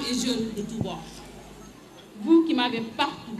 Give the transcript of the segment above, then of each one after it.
et jeunes de tous bords. Vous qui m'avez partout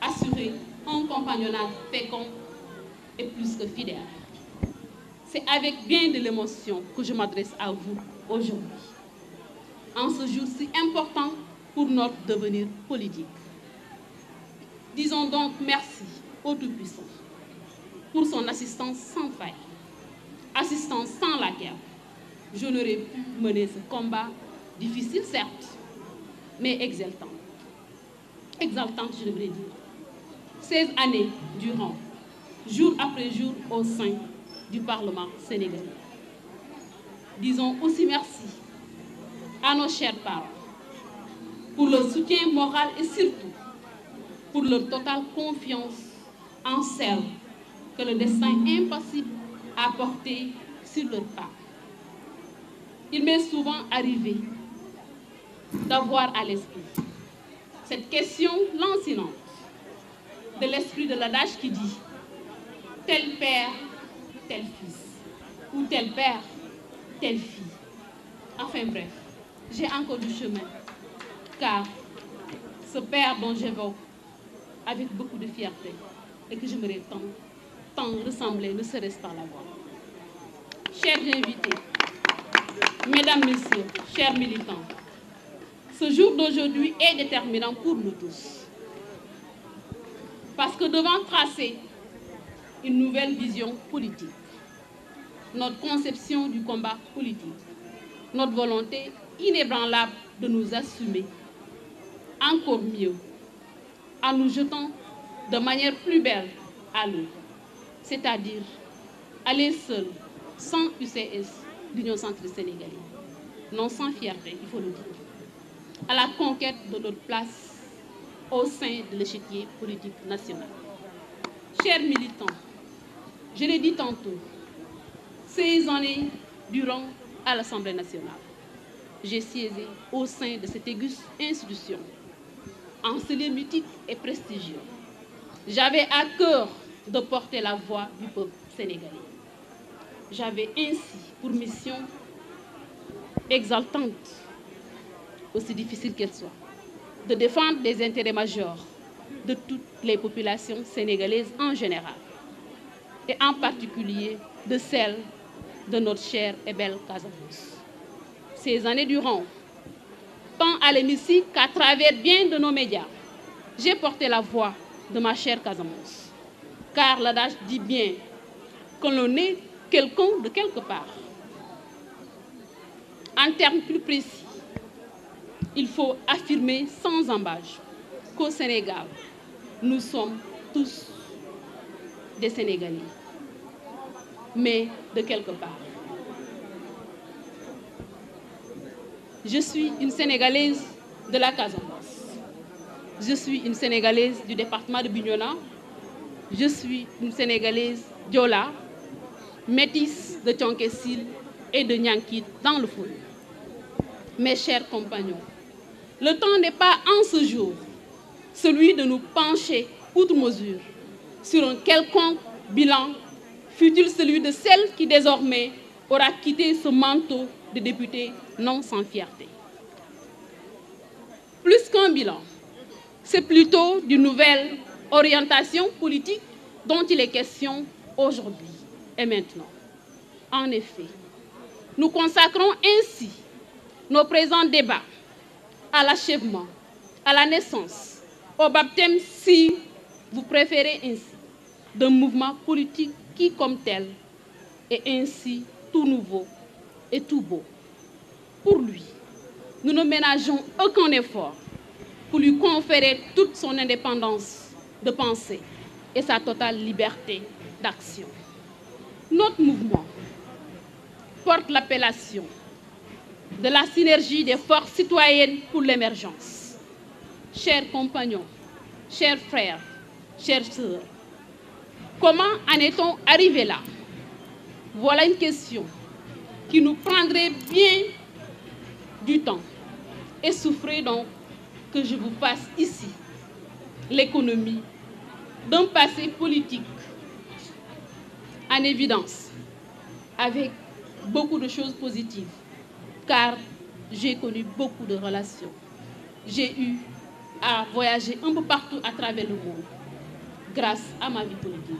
assuré un compagnonnage fécond et plus que fidèle. C'est avec bien de l'émotion que je m'adresse à vous aujourd'hui, en ce jour si important pour notre devenir politique. Disons donc merci au Tout-Puissant pour son assistance sans faille, assistance sans laquelle je n'aurais pu mener ce combat difficile certes, mais exaltant. Exaltant, je devrais dire. 16 années durant, jour après jour au sein du Parlement sénégalais. Disons aussi merci à nos chers parents pour leur soutien moral et surtout pour leur totale confiance en celle que le destin impassible a portée sur leur pas. Il m'est souvent arrivé d'avoir à l'esprit cette question lancinante de l'esprit de l'adage qui dit « tel père, tel fils » ou « tel père, telle fille ». Enfin bref, j'ai encore du chemin, car ce père dont j'évoque avec beaucoup de fierté et que j'aimerais tant ressembler, ne serait-ce par la voix. Chers invités, mesdames, messieurs, chers militants, ce jour d'aujourd'hui est déterminant pour nous tous. Parce que devant tracer une nouvelle vision politique, notre conception du combat politique, notre volonté inébranlable de nous assumer, encore mieux, en nous jetant de manière plus belle à l'eau, c'est-à-dire aller seul, sans UCS, l'Union centriste sénégalaise, non sans fierté, il faut le dire, à la conquête de notre place au sein de l'échiquier politique national. Chers militants, je l'ai dit tantôt, 16 années durant à l'Assemblée nationale, j'ai siégé au sein de cette auguste institution, en ce lieu mythique et prestigieux. J'avais à cœur de porter la voix du peuple sénégalais. J'avais ainsi pour mission exaltante, aussi difficile qu'elle soit, de défendre les intérêts majeurs de toutes les populations sénégalaises en général, et en particulier de celles de notre chère et belle Casamance. Ces années durant, tant à l'hémicycle qu'à travers bien de nos médias, j'ai porté la voix de ma chère Casamance, car l'adage dit bien que l'on est quelqu'un de quelque part. En termes plus précis, il faut affirmer sans embâche qu'au Sénégal, nous sommes tous des Sénégalais, mais de quelque part. Je suis une Sénégalaise de la Casamance. Je suis une Sénégalaise du département de Bignona. Je suis une Sénégalaise d'Yola, métisse de Thionke-Sil et de Nyankit dans le Fouille. Mes chers compagnons, le temps n'est pas en ce jour celui de nous pencher outre mesure sur un quelconque bilan, fut-il celui de celle qui désormais aura quitté ce manteau de député non sans fierté. Plus qu'un bilan, c'est plutôt d'une nouvelle orientation politique dont il est question aujourd'hui et maintenant. En effet, nous consacrons ainsi nos présents débats à l'achèvement, à la naissance, au baptême, si vous préférez ainsi, d'un mouvement politique qui, comme tel, est ainsi tout nouveau et tout beau. Pour lui, nous ne ménageons aucun effort pour lui conférer toute son indépendance de pensée et sa totale liberté d'action. Notre mouvement porte l'appellation de la synergie des forces citoyennes pour l'émergence. Chers compagnons, chers frères, chères sœurs, comment en est-on arrivé là? Voilà une question qui nous prendrait bien du temps et souffrez donc que je vous fasse ici l'économie d'un passé politique en évidence avec beaucoup de choses positives car j'ai connu beaucoup de relations j'ai eu à voyager un peu partout à travers le monde, grâce à ma vie politique.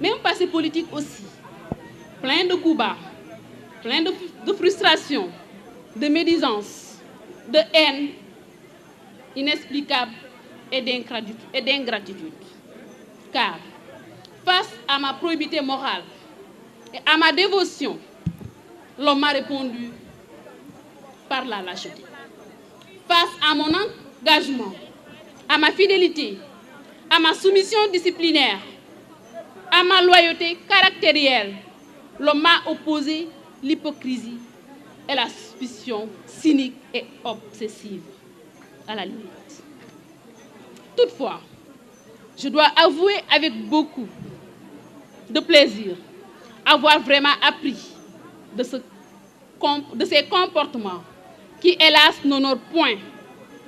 Mais un passé politique aussi, plein de coups bas, plein de frustration, de médisance, de haine inexplicable et d'ingratitude. Car, face à ma probité morale et à ma dévotion, l'homme m'a répondu par la lâcheté. Face à mon engagement, à ma fidélité, à ma soumission disciplinaire, à ma loyauté caractérielle, l'homme m'a opposé l'hypocrisie et la suspicion cynique et obsessive, à la limite. Toutefois, je dois avouer avec beaucoup de plaisir avoir vraiment appris de ces comportements qui, hélas, n'honorent point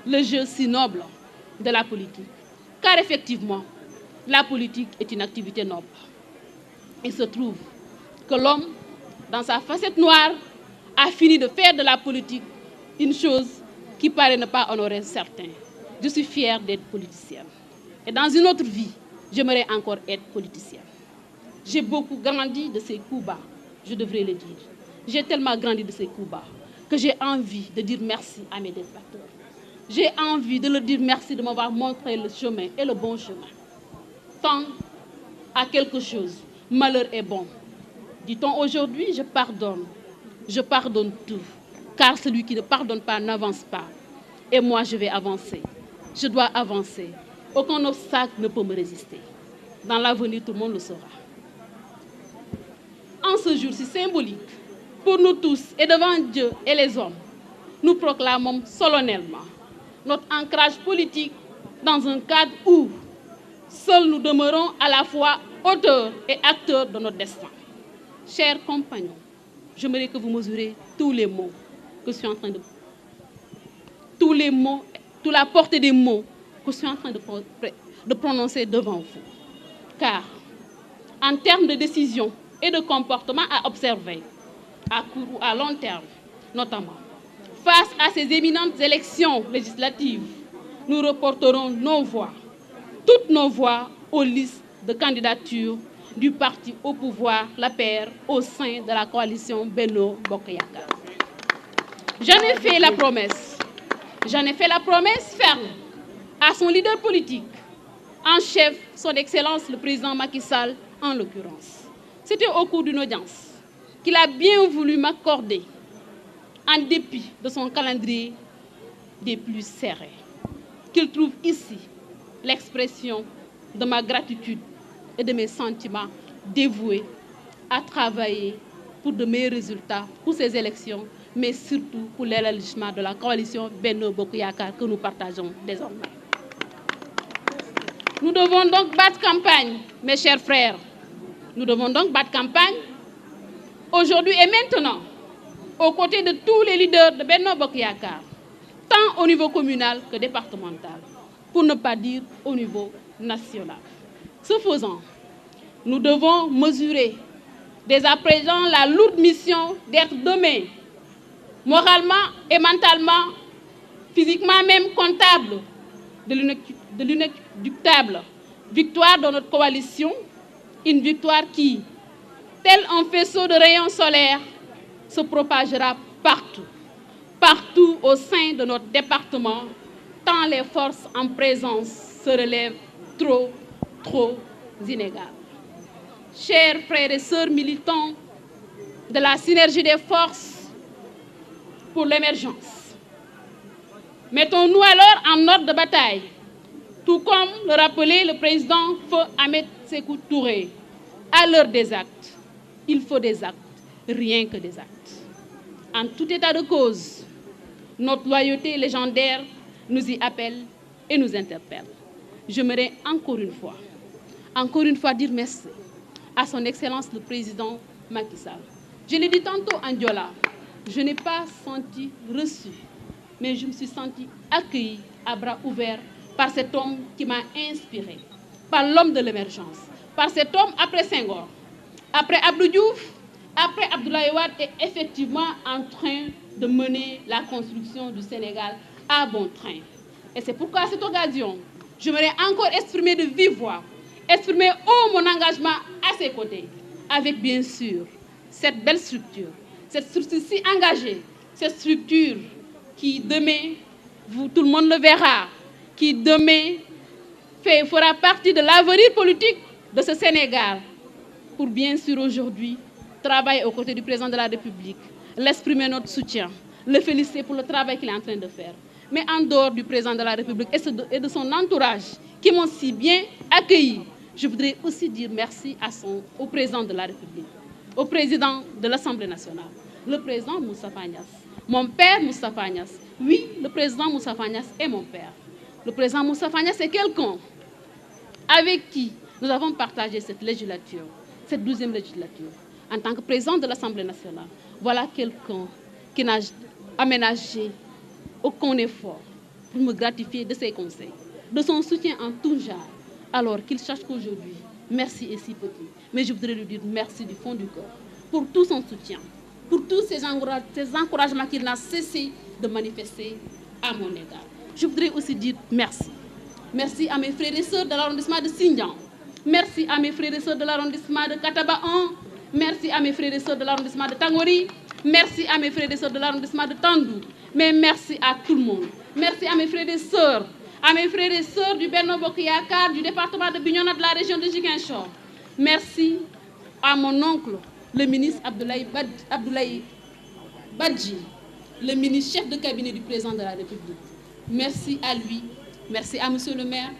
le jeu si noble de la politique. Car effectivement, la politique est une activité noble. Il se trouve que l'homme, dans sa facette noire, a fini de faire de la politique une chose qui paraît ne pas honorer certains. Je suis fière d'être politicienne. Et dans une autre vie, j'aimerais encore être politicienne. J'ai beaucoup grandi de ces coups bas, je devrais le dire. J'ai tellement grandi de ces coups bas que j'ai envie de dire merci à mes détracteurs. J'ai envie de leur dire merci de m'avoir montré le chemin et le bon chemin. Tant à quelque chose, malheur est bon. Dit-on aujourd'hui, je pardonne tout. Car celui qui ne pardonne pas n'avance pas. Et moi, je vais avancer. Je dois avancer. Aucun obstacle ne peut me résister. Dans l'avenir, tout le monde le saura. En ce jour si symbolique, pour nous tous et devant Dieu et les hommes, nous proclamons solennellement notre ancrage politique dans un cadre où seuls nous demeurons à la fois auteurs et acteurs de notre destin. Chers compagnons, j'aimerais que vous mesurez tous les mots que je suis en train de... Tous les mots, toute la portée des mots que je suis en train de prononcer devant vous. Car, en termes de décision et de comportement à observer, à court ou à long terme, notamment, face à ces éminentes élections législatives, nous reporterons nos voix, toutes nos voix, aux listes de candidature du parti au pouvoir, l'APR, au sein de la coalition Benno Bokk Yakaar. J'en ai fait la promesse ferme à son leader politique, en chef, son Excellence le président Macky Sall, en l'occurrence. C'était au cours d'une audience qu'il a bien voulu m'accorder, en dépit de son calendrier des plus serrés, qu'il trouve ici l'expression de ma gratitude et de mes sentiments dévoués à travailler pour de meilleurs résultats pour ces élections, mais surtout pour l'élargissement de la coalition Benno Bokk Yakaar que nous partageons désormais. Nous devons donc battre campagne, mes chers frères. Nous devons donc battre campagne aujourd'hui et maintenant, aux côtés de tous les leaders de Benno Bokk Yakaar, tant au niveau communal que départemental, pour ne pas dire au niveau national. Ce faisant, nous devons mesurer dès à présent la lourde mission d'être demain, moralement et mentalement, physiquement même comptable de l'inéluctable victoire de notre coalition, une victoire qui, tel un faisceau de rayons solaires, se propagera partout au sein de notre département, tant les forces en présence se relèvent trop inégales. Chers frères et sœurs militants de la synergie des forces pour l'émergence, mettons-nous alors en ordre de bataille, tout comme le rappelait le président Feu Ahmed Sékou Touré. À l'heure des actes, il faut des actes, rien que des actes. En tout état de cause, notre loyauté légendaire nous y appelle et nous interpelle. J'aimerais encore une fois dire merci à son Excellence le Président Macky Sall. Je l'ai dit tantôt en Diola, je n'ai pas senti reçu, mais je me suis senti accueilli à bras ouverts par cet homme qui m'a inspiré, par l'homme de l'émergence, par cet homme après Senghor, après Abdou Diouf, après Abdoulaye Wade est effectivement en train de mener la construction du Sénégal à bon train. Et c'est pourquoi à cette occasion, j'aimerais encore exprimer de vive voix, exprimer haut mon engagement à ses côtés, avec bien sûr cette belle structure si engagée, cette structure qui demain, tout le monde le verra, qui demain fera partie de l'avenir politique de ce Sénégal, pour bien sûr aujourd'hui travailler aux côtés du président de la République, l'exprimer notre soutien, le féliciter pour le travail qu'il est en train de faire. Mais en dehors du président de la République et de son entourage qui m'ont si bien accueilli, je voudrais aussi dire merci au président de la République, au président de l'Assemblée nationale, le président Moustapha Niasse, mon père Moustapha Niasse. Oui, le président Moustapha Niasse est mon père. Le président Moustapha Niasse est quelqu'un avec qui nous avons partagé cette législature, cette 12e législature. En tant que président de l'Assemblée nationale, voilà quelqu'un qui n'a aménagé aucun effort pour me gratifier de ses conseils, de son soutien en tout genre, alors qu'il sache qu'aujourd'hui, merci est si petit. Mais je voudrais lui dire merci du fond du cœur pour tout son soutien, pour tous ces encouragements qu'il n'a cessé de manifester à mon égard. Je voudrais aussi dire merci. Merci à mes frères et sœurs de l'arrondissement de Sindian. Merci à mes frères et sœurs de l'arrondissement de Kataba 1. Merci à mes frères et sœurs de l'arrondissement de Tangori. Merci à mes frères et sœurs de l'arrondissement de Tandou. Mais merci à tout le monde. Merci à mes frères et sœurs du Benno Bokk Yakaar, du département de Bignona, de la région de Ziguinchor. Merci à mon oncle, le ministre Abdoulaye Badji, le ministre chef de cabinet du président de la République. Merci à lui, merci à monsieur le maire,